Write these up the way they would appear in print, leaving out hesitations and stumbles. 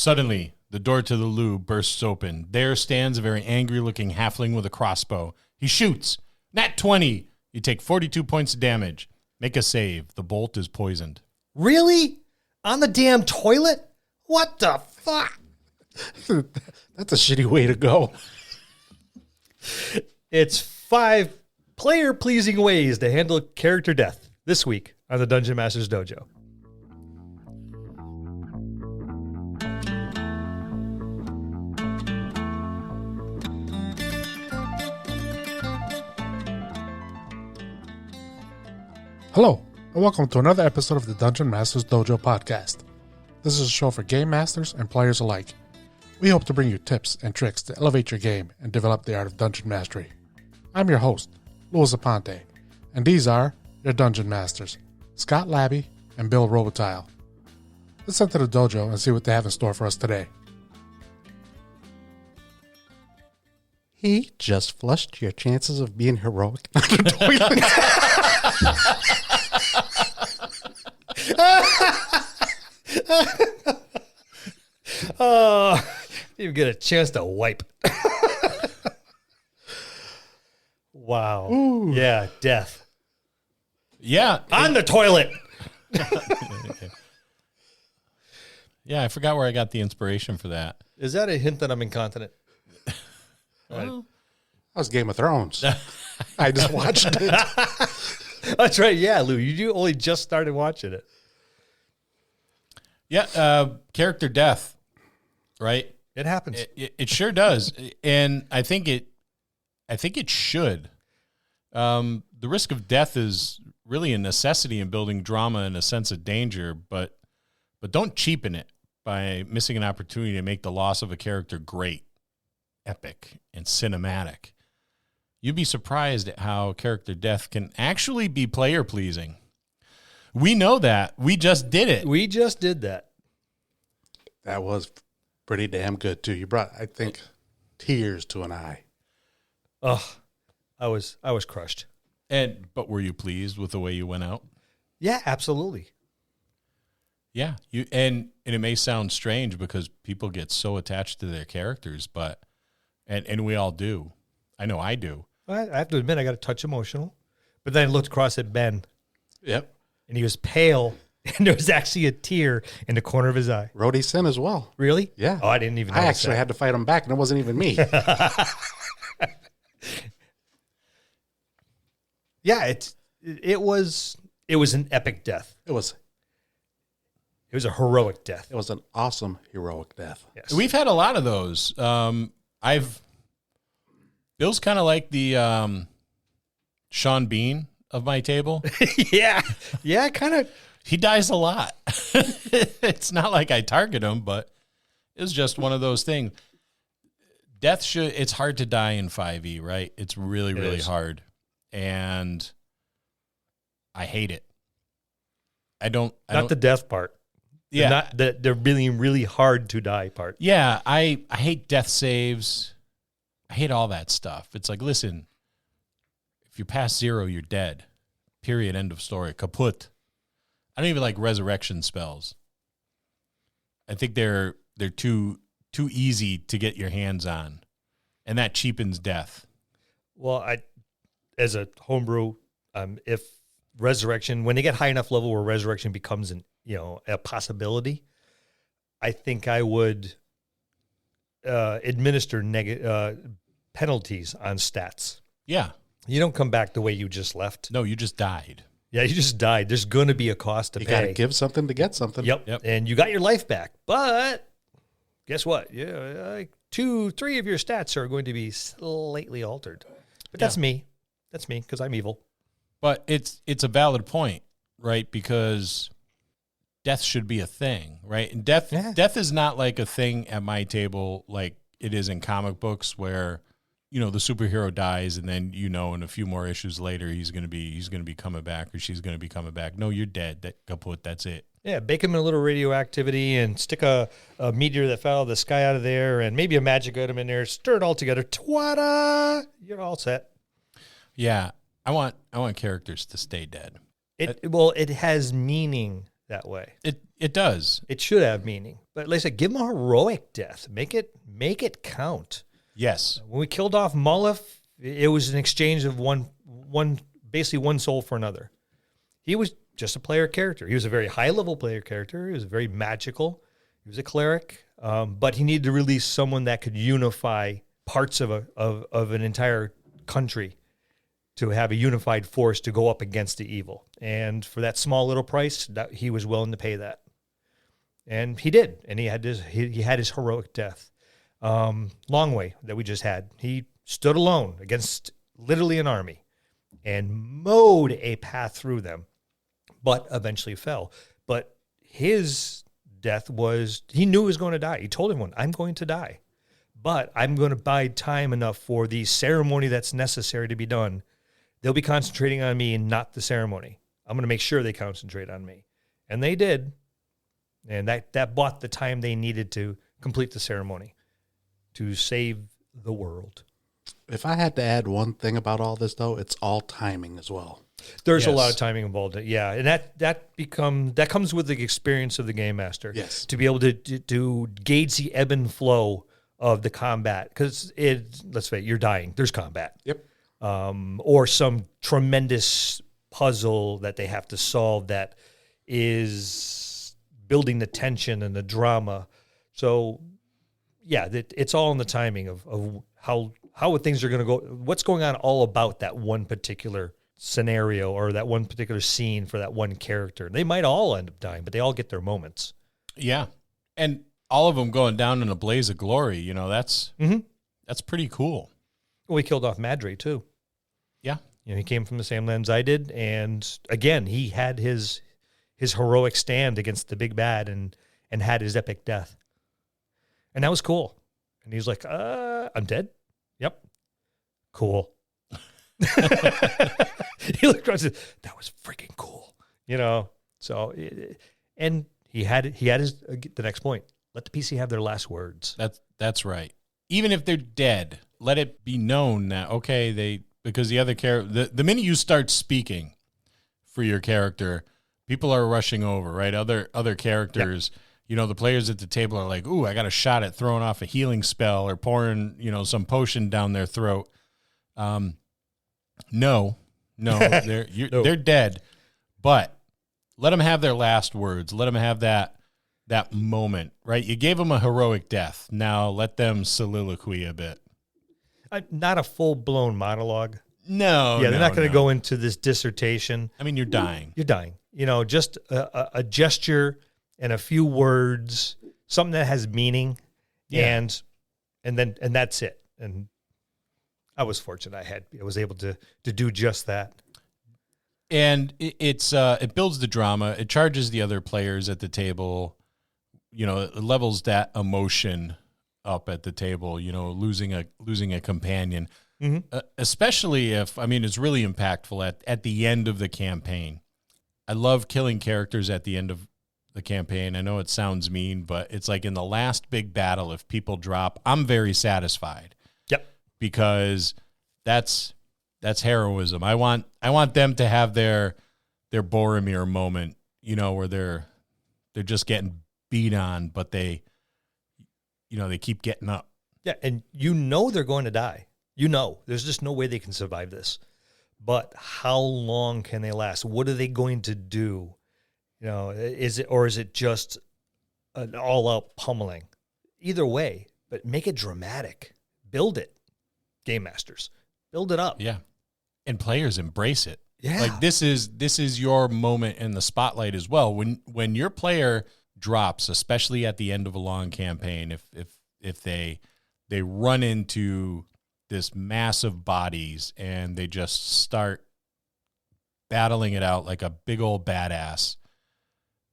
Suddenly, the door to the loo bursts open. There stands a very angry-looking halfling with a crossbow. He shoots. Nat 20. You take 42 points of damage. Make a save. The bolt is poisoned. Really? On the damn toilet? What the fuck? That's a shitty way to go. It's 5 player-pleasing ways to handle character death this week on the Dungeon Masters Dojo. Hello, and welcome to another episode of the Dungeon Masters Dojo podcast. This is a show for game masters and players alike. We hope to bring you tips and tricks to elevate your game and develop the art of dungeon mastery. I'm your host, Louis Aponte, and these are your Dungeon Masters, Scott Labby and Bill Robotile. Let's enter the dojo and see what they have in store for us today. He just flushed your chances of being heroic. Oh, you get a chance to wipe. Wow. Ooh. Yeah, death. Yeah. On the toilet. Yeah, I forgot where I got the inspiration for that. Is that a hint that I'm incontinent? Well, That was Game of Thrones. I just watched it. That's right. Yeah, Lou, you only just started watching it. yeah, character death, right? It happens. It sure does, and I think it should. The risk of death is really a necessity in building drama and a sense of danger, but don't cheapen it by missing an opportunity to make the loss of a character great, epic, and cinematic. You'd be surprised at how character death can actually be player pleasing. We know that. We just did it. We just did that. That was pretty damn good, too. You brought, I think, tears to an eye. Oh, I was crushed. But were you pleased with the way you went out? Yeah, absolutely. Yeah, and it may sound strange because people get so attached to their characters, but and we all do. I know I do. I have to admit, I got a touch emotional, but then I looked across at Ben, Yep. and he was pale, and there was actually a tear in the corner of his eye. Rhodey Sin as well. Really? Yeah. Oh, I didn't even. I notice actually that. had to fight him back, and it wasn't even me. Yeah, it was an epic death. It was It was a heroic death. an awesome heroic death. Yes. We've had a lot of those. Bill's kind of like the Sean Bean of my table. yeah, kind of. He dies a lot. It's not like I target him, but it's just one of those things. It's hard to die in 5e, right? It's really, really hard. And I hate it. Not the death part. Yeah. Not the really, really hard to die part. Yeah, I hate death saves. I hate all that stuff. It's like, listen, if you're past 0, you're dead. Period. End of story. Kaput. I don't even like resurrection spells. I think they're too easy to get your hands on, and that cheapens death. Well, as a homebrew, if resurrection, when they get high enough level where resurrection becomes a possibility, I think I would administer penalties on stats. Yeah. You don't come back the way you just left. No, you just died. Yeah, you just died. There's going to be a cost to You pay. got to give something to get something. Yep. And you got your life back. But guess what? Yeah, like 2-3 of your stats are going to be slightly altered. But that's me. That's me because I'm evil. But it's a valid point, right? Because death should be a thing, right? And death is not like a thing at my table like it is in comic books where, the superhero dies and then in a few more issues later he's gonna be coming back or she's gonna be coming back. No, you're dead. That's it. Yeah, bake them in a little radioactivity and stick a meteor that fell out of the sky out of there and maybe a magic item in there, stir it all together. Twada! You're all set. Yeah. I want characters to stay dead. It has meaning that way. It does. It should have meaning. But like I said, give him a heroic death. Make it count. Yes. When we killed off Mullif, it was an exchange of basically one soul for another. He was just a player character. He was a very high-level player character. He was very magical. He was a cleric. But he needed to release someone that could unify parts of an entire country to have a unified force to go up against the evil. And for that small little price, that he was willing to pay that. And he did. And he had his heroic death. Longway that we just had. He stood alone against literally an army and mowed a path through them, but eventually fell. But his death was, he knew he was going to die. He told everyone, I'm going to die, but I'm going to bide time enough for the ceremony that's necessary to be done. They'll be concentrating on me and not the ceremony. I'm going to make sure they concentrate on me. And they did. And that bought the time they needed to complete the ceremony to save the world. If I had to add one thing about all this, though, it's all timing as well. There's a Yes. lot of timing involved. Yeah, and that comes with the experience of the game master. Yes. To be able to gauge the ebb and flow of the combat, because let's face it, you're dying. There's combat. Yep. Or some tremendous puzzle that they have to solve that is building the tension and the drama. So, yeah, it's all in the timing of how things are going to go, what's going on all about that one particular scenario or that one particular scene for that one character. They might all end up dying, but they all get their moments. Yeah. And all of them going down in a blaze of glory, that's pretty cool. Well, we killed off Madre, too. Yeah. He came from the same lands I did, and again, he had his heroic stand against the big bad and had his epic death. And that was cool. And he was like, I'm dead? Yep. Cool. He looked around and said, that was freaking cool. So, and he had the next point. Let the PC have their last words. That's right. Even if they're dead, let it be known that, okay, because the other character, the minute you start speaking for your character, people are rushing over, right? Other characters, the players at the table are like, ooh, I got a shot at throwing off a healing spell or pouring, some potion down their throat. No, they're dead, but let them have their last words. Let them have that moment, right? You gave them a heroic death. Now let them soliloquy a bit. Not a full-blown monologue. No. Yeah, they're not going to go into this dissertation. I mean, you're dying. You're dying. Just a gesture and a few words, something that has meaning, and that's it. And I was fortunate. I was able to do just that. And it builds the drama. It charges the other players at the table. It levels that emotion up at the table. Losing a companion, especially if it's really impactful at the end of the campaign. I love killing characters at the end of the campaign. I know it sounds mean, but it's like in the last big battle, if people drop, I'm very satisfied. Yep. Because that's heroism. I want them to have their Boromir moment, where they're just getting beat on, but they keep getting up. Yeah, and they're going to die. There's just no way they can survive this. But how long can they last? What are they going to do? Is it just an all-out pummeling? Either way, but make it dramatic. Build it, game masters. Build it up. Yeah, and players embrace it. Yeah, like this is your moment in the spotlight as well. When your player drops, especially at the end of a long campaign, if they run into this massive bodies and they just start battling it out like a big old badass,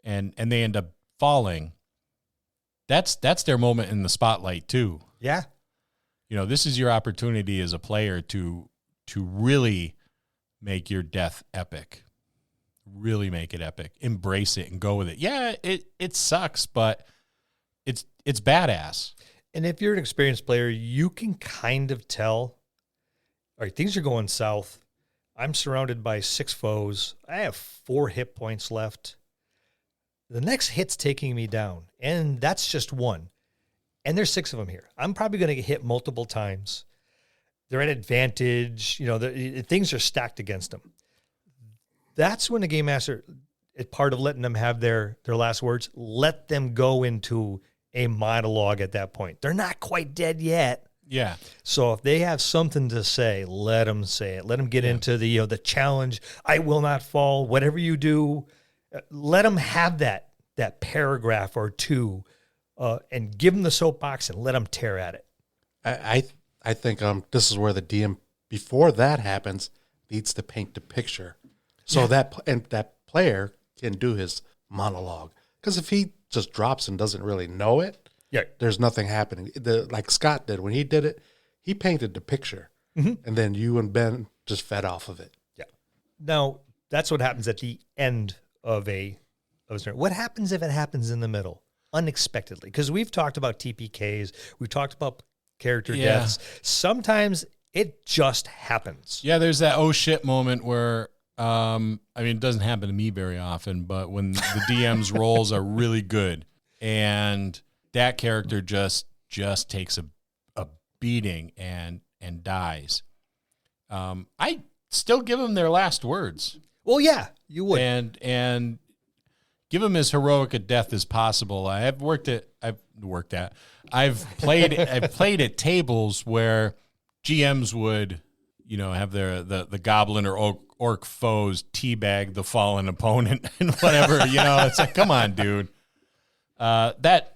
and they end up falling, that's their moment in the spotlight too. Yeah. This is your opportunity as a player to really make your death epic. Really make it epic. Embrace it and go with it. Yeah, it sucks, but it's badass. And if you're an experienced player, you can kind of tell, all right, things are going south. I'm surrounded by 6 foes. I have 4 hit points left. the next hit's taking me down. And that's just one. And there's 6 of them here. I'm probably going to get hit multiple times. They're at advantage. Things are stacked against them. That's when the game master, it's part of letting them have their last words, let them go into a monologue at that point. They're not quite dead yet. Yeah. So if they have something to say, let them say it. Let them get into the challenge. I will not fall. Whatever you do, let them have that paragraph or two, and give them the soapbox and let them tear at it. I think this is where the DM, before that happens, needs to paint the picture, so that player can do his monologue. Because if he just drops and doesn't really know it, there's nothing happening. Like Scott did when he did it, he painted the picture, and then you and Ben just fed off of it. Yeah. Now that's what happens at the end of a story. What happens if it happens in the middle unexpectedly? Because we've talked about TPKs, we've talked about character deaths. Sometimes it just happens. Yeah, there's that oh shit moment where it doesn't happen to me very often, but when the DM's rolls are really good and that character just takes a beating and dies, I still give them their last words. Well, yeah, you would. And give them as heroic a death as possible. I've played at tables where GMs would, have the goblin or orc foes teabag the fallen opponent and whatever. It's like, come on, dude. That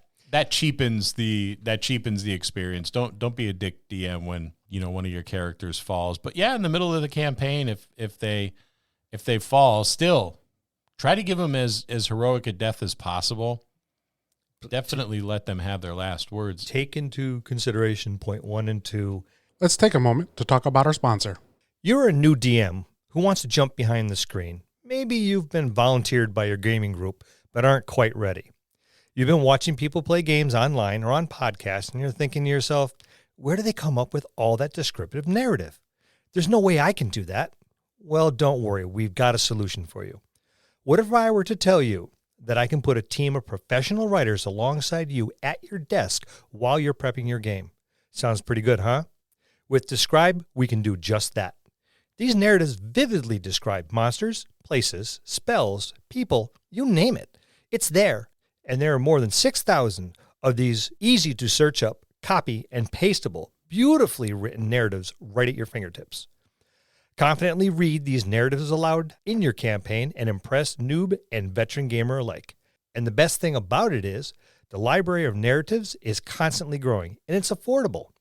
cheapens the experience. Don't be a dick DM when one of your characters falls. But yeah, in the middle of the campaign, if they fall, still try to give them as heroic a death as possible. Definitely let them have their last words. Take into consideration point 1 and 2. Let's take a moment to talk about our sponsor. You're a new DM who wants to jump behind the screen. Maybe you've been volunteered by your gaming group, but aren't quite ready. You've been watching people play games online or on podcasts, and you're thinking to yourself, where do they come up with all that descriptive narrative? There's no way I can do that. Well, don't worry. We've got a solution for you. What if I were to tell you that I can put a team of professional writers alongside you at your desk while you're prepping your game? Sounds pretty good, huh? With Describe, we can do just that. These narratives vividly describe monsters, places, spells, people, you name it. It's there, and there are more than 6,000 of these easy to search up, copy, and pastable, beautifully written narratives right at your fingertips. Confidently read these narratives aloud in your campaign and impress noob and veteran gamer alike. And the best thing about it is the library of narratives is constantly growing, and it's affordable.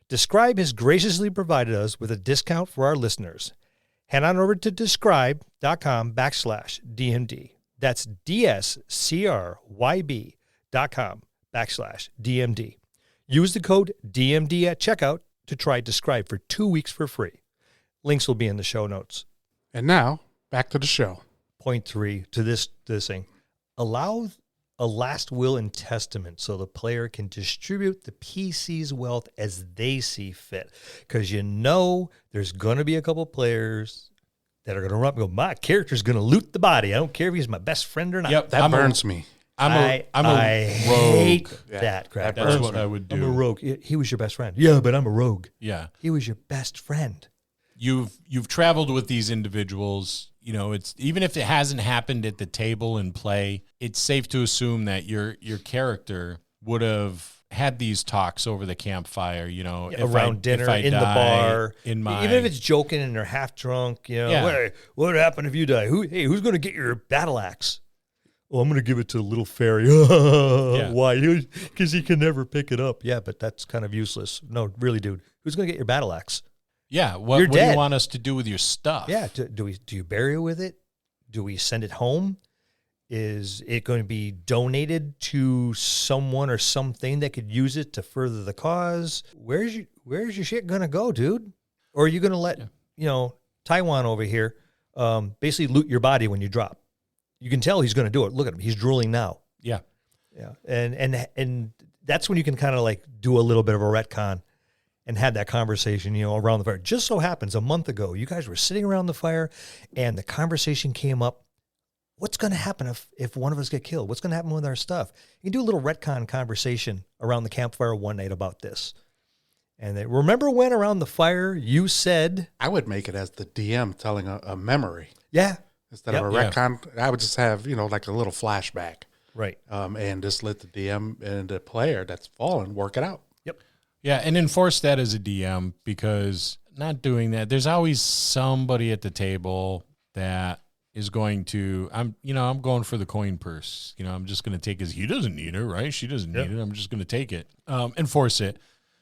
Describe has graciously provided us with a discount for our listeners. Head on over to describe.com/DMD. That's DSCRYB.com/DMD. Use the code DMD at checkout to try Describe for 2 weeks for free. Links will be in the show notes. And now, back to the show. Point 3 to this thing. Allow a last will and testament so the player can distribute the PC's wealth as they see fit. Because there's going to be a couple players that are going to run up and go, my character's going to loot the body. I don't care if he's my best friend or not. Yep, that burns me. I hate that crap. That's what I would do. I'm a rogue. He was your best friend. Yeah, but I'm a rogue. Yeah. He was your best friend. You've traveled with these individuals. It's even if it hasn't happened at the table in play, it's safe to assume that your character would have had these talks over the campfire, around dinner, in the bar, even if it's joking and they're half drunk, Hey, what happened if you die? Who's going to get your battle axe? Well, I'm going to give it to the little fairy. Why? Because he can never pick it up. Yeah, but that's kind of useless. No, really, dude. Who's going to get your battle axe? Yeah, what do you want us to do with your stuff? Yeah, do you bury it with it? Do we send it home? Is it going to be donated to someone or something that could use it to further the cause? Where's your shit going to go, dude? Or are you going to let Taiwan over here basically loot your body when you drop? You can tell he's going to do it. Look at him; he's drooling now. Yeah, and that's when you can kind of like do a little bit of a retcon. And had that conversation, around the fire. Just so happens a month ago, you guys were sitting around the fire and the conversation came up. what's going to happen if one of us get killed? What's going to happen with our stuff? You can do a little retcon conversation around the campfire one night about this. And they, remember when around the fire you said... I would make it as the DM telling a memory. Yeah. Instead of a retcon, I would just have, like a little flashback. Right. And just let the DM and the player that's fallen work it out. Yep. Yeah, and enforce that as a DM, because not doing that, there's always somebody at the table that is going to, I'm going for the coin purse. I'm just going to take he doesn't need it, right? She doesn't need it. I'm just going to take it. Enforce it.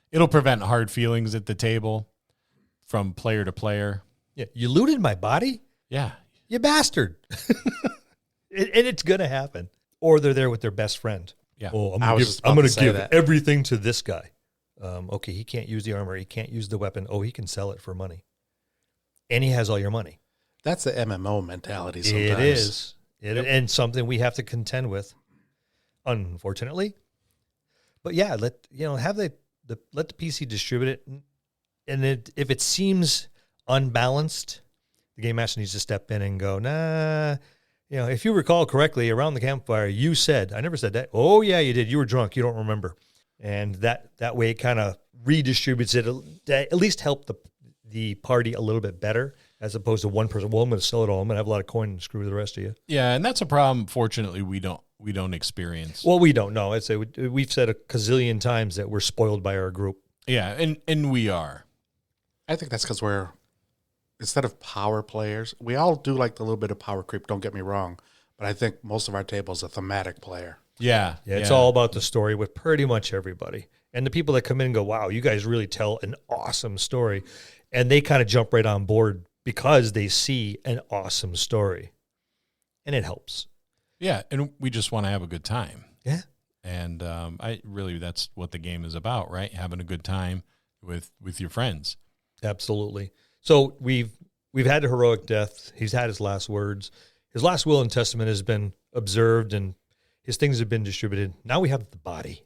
It'll prevent hard feelings at the table from player to player. Yeah. You looted my body? Yeah. You bastard. And it's going to happen. Or they're there with their best friend. Yeah. Oh, I'm going to give everything to this guy. Okay, he can't use the armor. He can't use the weapon. Oh, he can sell it for money. And he has all your money. That's the MMO mentality sometimes. It is. And something we have to contend with, unfortunately. But yeah, let the PC distribute it. And if it seems unbalanced, the game master needs to step in and go, nah. If you recall correctly, around the campfire, you said, I never said that. Oh, yeah, you did. You were drunk. You don't remember. And that way it kind of redistributes it, at least help the party a little bit better, as opposed to one person, well, I'm going to sell it all. I'm going to have a lot of coin and screw the rest of you. Yeah, and that's a problem, fortunately, we don't experience. Well, we don't know. We've said a gazillion times that we're spoiled by our group. Yeah, and we are. I think that's because instead of power players, we all do like the little bit of power creep, don't get me wrong, but I think most of our table is a thematic player. Yeah. It's all about the story with pretty much everybody. And the people that come in and go, wow, you guys really tell an awesome story. And they kind of jump right on board because they see an awesome story. And it helps. Yeah, and we just want to have a good time. Yeah. And that's what the game is about, right? Having a good time with your friends. Absolutely. So we've had a heroic death. He's had his last words. His last will and testament has been observed, and his things have been distributed. Now we have the body.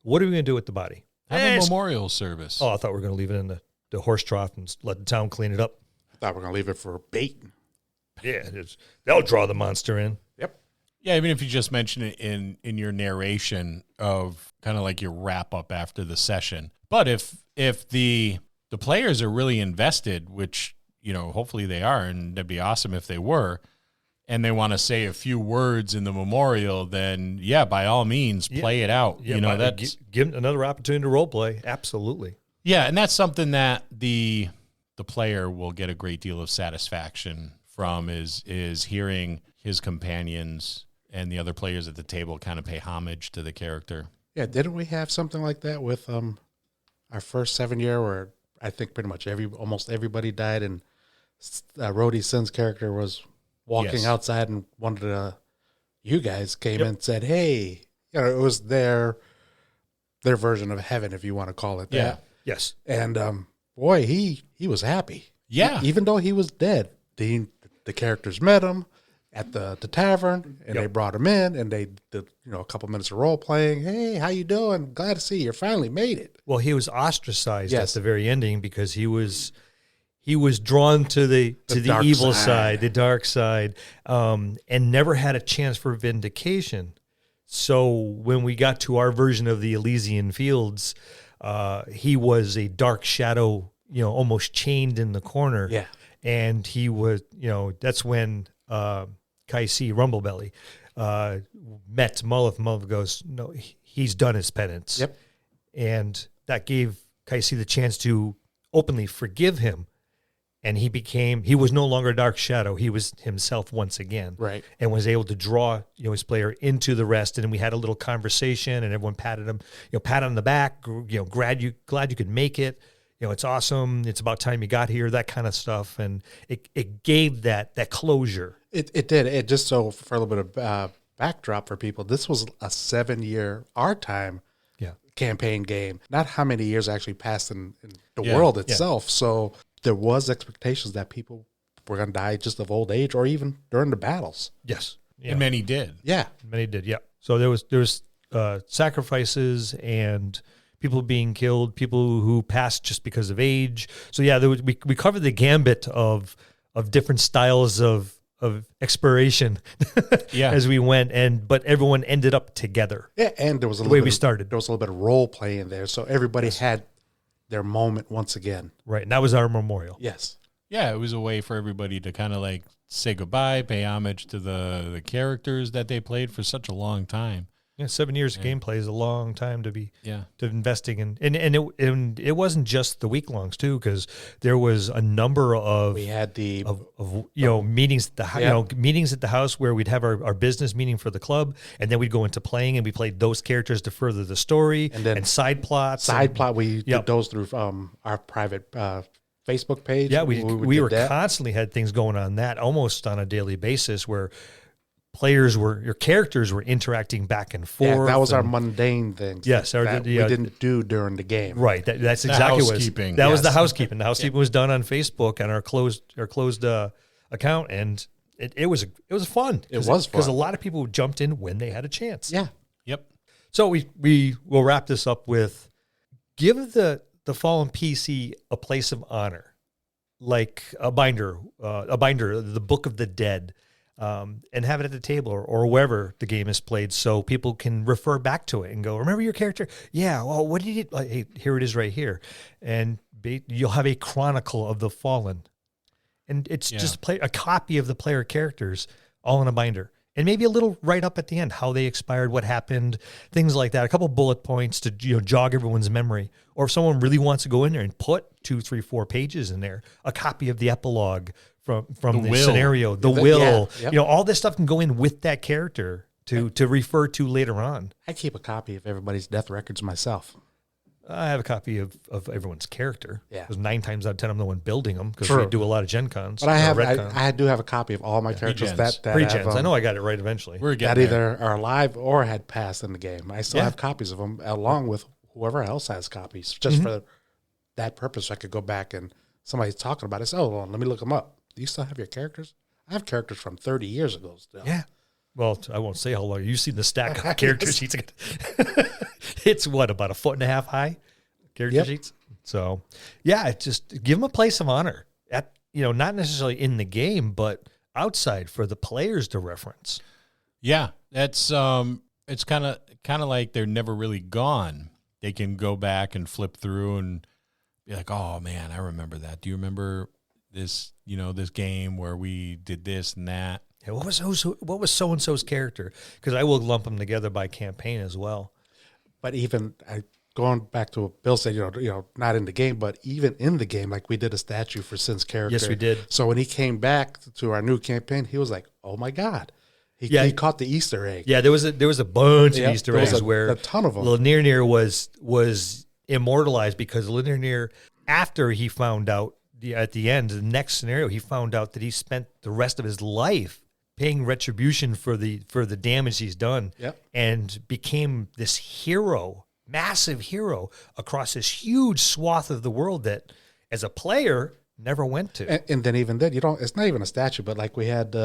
What are we going to do with the body? Have a memorial service. Oh, I thought we were going to leave it in the horse trough and let the town clean it up. I thought we were going to leave it for bait. Yeah, they'll draw the monster in. Yep. Yeah, even if you just mention it in your narration of kind of like your wrap up after the session. But if the players are really invested, which hopefully they are, and that'd be awesome if they were, and they want to say a few words in the memorial, then yeah, by all means, play it out. Yeah, that's give another opportunity to role play. Absolutely. Yeah, and that's something that the player will get a great deal of satisfaction from is hearing his companions and the other players at the table kind of pay homage to the character. Yeah, didn't we have something like that with our first 7 year where I think pretty much almost everybody died, and Rhodey Sin's character was walking outside, and one of you guys came in and said, hey, it was their version of heaven, if you want to call it that. Yeah. Yes. And boy, he was happy. Yeah. Even though he was dead, the characters met him at the tavern, and they brought him in, and they did a couple minutes of role playing. Hey, how you doing? Glad to see you finally made it. Well, he was ostracized at the very ending because he was drawn to the evil side, the dark side, and never had a chance for vindication. So when we got to our version of the Elysian Fields, he was a dark shadow, almost chained in the corner. Yeah. And he was, that's when Kaisi Rumblebelly met Mullith. Mullith goes, no, he's done his penance. Yep. And that gave Kaisi the chance to openly forgive him. And he was no longer a dark shadow. He was himself once again. Right. And was able to draw, his player into the rest. And we had a little conversation, and everyone patted him, pat on the back, glad you could make it. It's awesome. It's about time you got here, that kind of stuff. And it gave that closure. It did. It just so for a little bit of backdrop for people, this was a 7 year our time campaign game. Not how many years actually passed in the world itself. Yeah. So there was expectations that people were going to die just of old age or even during the battles. Yes. Yeah. And many did. Yeah. Many did, yeah. So there was sacrifices and people being killed, people who passed just because of age. So yeah, we covered the gambit of different styles of expiration Yeah. as we went, but everyone ended up together. Yeah, and there was a The little way bit we of- started. There was a little bit of role play in there, so everybody had their moment once again. Right. And that was our memorial. Yes. Yeah, it was a way for everybody to kind of like say goodbye, pay homage to the characters that they played for such a long time. Yeah, 7 years of gameplay is a long time to be Yeah. investing in, and it wasn't just the week longs too, because there was a number of We had the meetings at the meetings at the house where we'd have our business meeting for the club, and then we'd go into playing, and we played those characters to further the story, And then side plots. side plot. We Yep. did those through our private Facebook page. Yeah, we did were that. constantly had things going on that almost on a daily basis where your characters were interacting back and forth. Yeah, that was our and- mundane things. Yes, that we didn't do during the game. Right. That's exactly what housekeeping. that was the Yes. housekeeping. The housekeeping was done on Facebook on our closed account, and it was fun. It was fun. because a lot of people jumped in when they had a chance. Yeah. Yep. So we will wrap this up with give the fallen PC a place of honor, like a binder, the Book of the Dead. And have it at the table or wherever the game is played, so people can refer back to it and go, "Remember your character? Yeah. Well, what did you? Like, hey, here it is, right here." And you'll have a chronicle of the fallen, and it's just a copy of the player characters, all in a binder, and maybe a little write up at the end, how they expired, what happened, things like that. A couple bullet points to jog everyone's memory. Or if someone really wants to go in there and put 2, 3, 4 pages in there, a copy of the epilogue from the will. scenario, the will, yeah, yep. all this stuff can go in with that character to refer to later on. I keep a copy of everybody's death records myself. I have a copy of everyone's character. Yeah. Because 9 times out of 10 I'm the one building them because True. we do a lot of Gen Cons. But I Retcons. do have a copy of all my characters Pre-gens. that Pre-gens. have, I know I got it right eventually. We're that getting there. either are alive or had passed in the game. I still Yeah. have copies of them along with whoever else has copies, just for that purpose. I could go back and somebody's talking about it. Oh, well, let me look them up. Do you still have your characters? I have characters from 30 years ago still. Yeah. Well, I won't say how long. You've seen the stack of character sheets. It's what, about 1.5 feet high? Character sheets. So, yeah, just give them a place of honor at, not necessarily in the game, but outside for the players to reference. Yeah, that's it's kind of like they're never really gone. They can go back and flip through and be like, "Oh man, I remember that. Do you remember this? This game where we did this and that." Yeah, what was so and so's character? Because I will lump them together by campaign as well. But even going back to what Bill said, not in the game, but even in the game, like we did a statue for Sin's character. Yes, we did. So when he came back to our new campaign, he was like, "Oh my God." He caught the Easter egg. Yeah, there was a bunch of Easter there was eggs where a ton of them. Linnear was immortalized because Linnear, after he found out at the end, the next scenario, he found out that he spent the rest of his life paying retribution for the damage he's done, and became this hero, massive hero across this huge swath of the world that, as a player, never went to. And then even then, it's not even a statue, but like we had,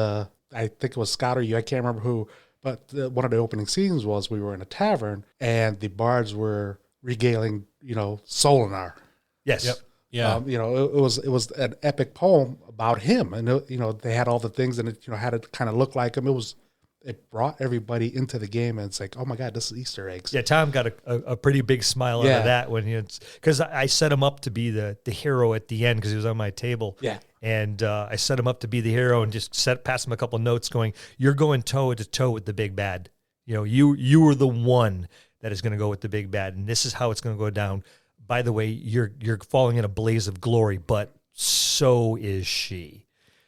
I think it was Scott or you, I can't remember who, but one of the opening scenes was we were in a tavern and the bards were regaling, Solinar. Yes. Yep. Yeah. It was an epic poem about him, and they had all the things, and it had to kind of look like him. It brought everybody into the game, and it's like, oh my God, this is Easter eggs. Yeah, Tom got a pretty big smile out of that when because I set him up to be the hero at the end because he was on my table. Yeah. And I set him up to be the hero and just pass him a couple notes going, "You're going toe to toe with the big bad. You were the one that is going to go with the big bad, and this is how it's going to go down. By the way, you're falling in a blaze of glory, but so is she."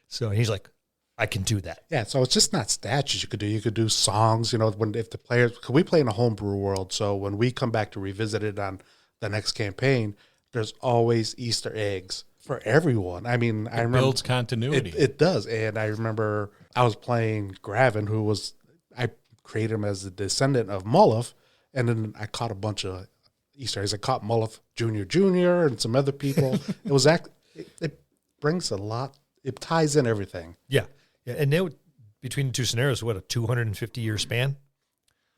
So he's like, "I can do that." Yeah, so it's just not statues you could do. You could do songs, if the players, because we play in a homebrew world, so when we come back to revisit it on the next campaign, there's always Easter eggs for everyone. I mean, I remember Builds continuity. It does, and I remember I was playing Gravin, I created him as the descendant of Mullif, and then I caught a bunch of Easter eggs. I caught Mullif Jr. and some other people. It brings a lot. It ties in everything. Yeah. And between the two scenarios, what, a 250-year span?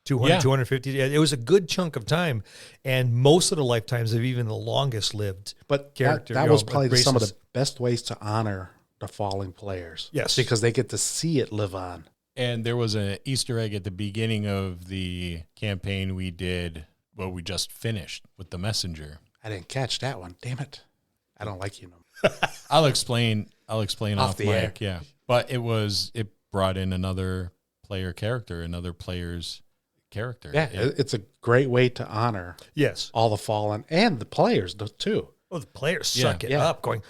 250. Yeah, it was a good chunk of time, and most of the lifetimes of even the longest lived But character. that was probably some of the best ways to honor the falling players. Yes. Because they get to see it live on. And there was an Easter egg at the beginning of the campaign we just finished with the messenger. I didn't catch that one. Damn it. I don't like you no more. I'll explain off the mic, air. yeah. But it brought in another player's character. Yeah, it's a great way to honor Yes. all the fallen and the players too. Oh, the players suck it Yeah. up, going,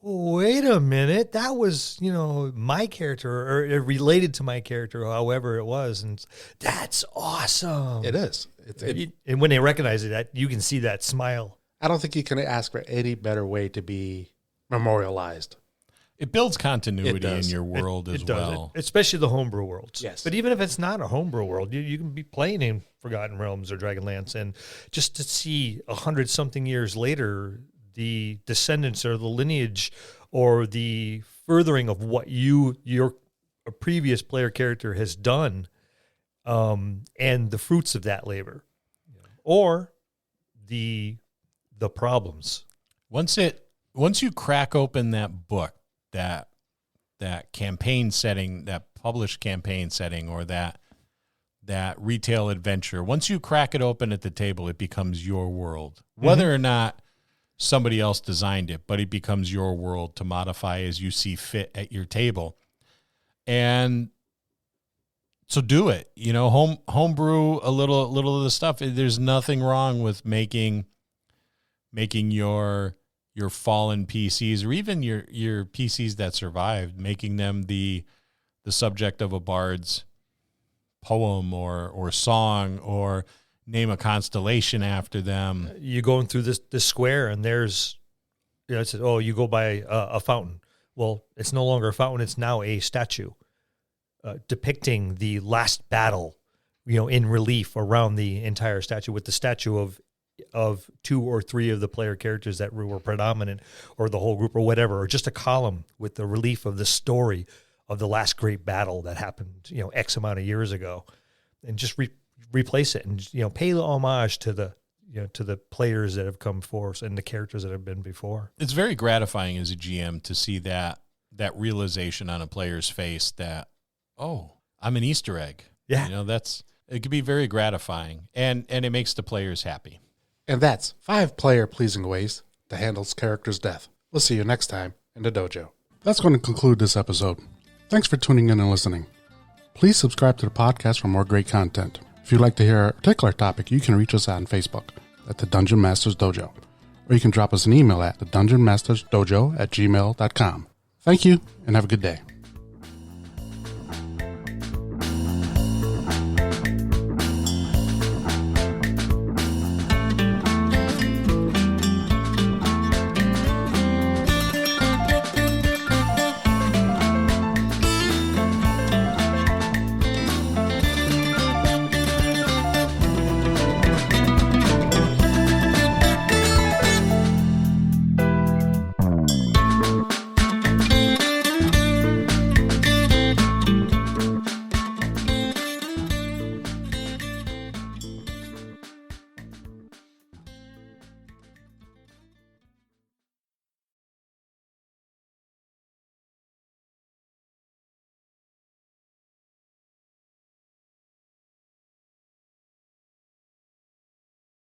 wait a minute, that was, my character, or it related to my character, however it was, and that's awesome. It is. And when they recognize it, that you can see that smile. I don't think you can ask for any better way to be memorialized. It builds continuity It does. in your world as It does, well. especially the homebrew worlds. Yes. But even if it's not a homebrew world, you can be playing in Forgotten Realms or Dragonlance, and just to see 100-something years later, the descendants or the lineage or the furthering of what your previous player character has done, and the fruits of that labor, or the problems. Once you crack open that book, that campaign setting, that published campaign setting, or that retail adventure, once you crack it open at the table, it becomes your world. Whether or not somebody else designed it, but it becomes your world to modify as you see fit at your table. And so do it. Homebrew a little of the stuff. There's nothing wrong with making your fallen PCs, or even your PCs that survived, making them the subject of a bard's poem or song, or name a constellation after them. You're going through this square, and there's, it says, you go by a fountain. Well, it's no longer a fountain; it's now a statue depicting the last battle, in relief around the entire statue, with the statue of 2 or 3 of the player characters that were predominant, or the whole group, or whatever, or just a column with the relief of the story of the last great battle that happened, X amount of years ago, and just replace it, and pay the homage to the players that have come before us and the characters that have been before. It's very gratifying as a GM to see that realization on a player's face that, oh, I'm an Easter egg. Yeah, it could be very gratifying, and it makes the players happy. And that's 5 player-pleasing ways to handle character's death. We'll see you next time in the dojo. That's going to conclude this episode. Thanks for tuning in and listening. Please subscribe to the podcast for more great content. If you'd like to hear a particular topic, you can reach us on Facebook at the Dungeon Masters Dojo, or you can drop us an email at thedungeonmastersdojo@gmail.com. Thank you, and have a good day.